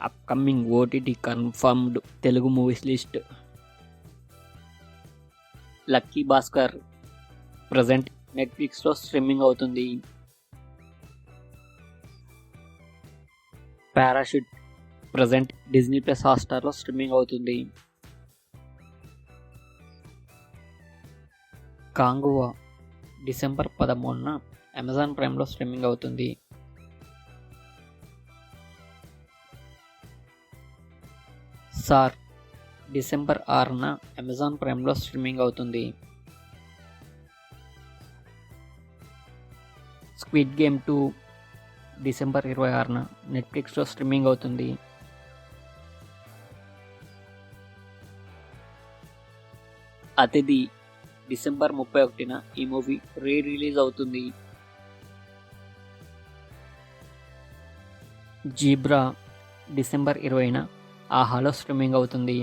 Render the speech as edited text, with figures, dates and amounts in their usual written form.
Upcoming OTT confirmed Telugu movies list. Lucky Bhaskar present నెట్ఫ్లిక్స్లో streaming అవుతుంది. Parachute present Disney plus హాట్స్టార్లో streaming అవుతుంది. కాంగువా డిసెంబర్ 13న అమెజాన్ ప్రైమ్లో స్ట్రీమింగ్ అవుతుంది. సార్ డిసెంబర్ 6న అమెజాన్ ప్రైమ్లో స్ట్రీమింగ్ అవుతుంది. స్క్విడ్ గేమ్ 2 డిసెంబర్ 26న నెట్ఫ్లిక్స్లో స్ట్రీమింగ్ అవుతుంది. అతిథి డిసెంబర్ 31న ఈ మూవీ రిలీజ్ అవుతుంది. జీబ్రా డిసెంబర్ 20న ఆహాలో స్ట్రీమింగ్ అవుతుంది.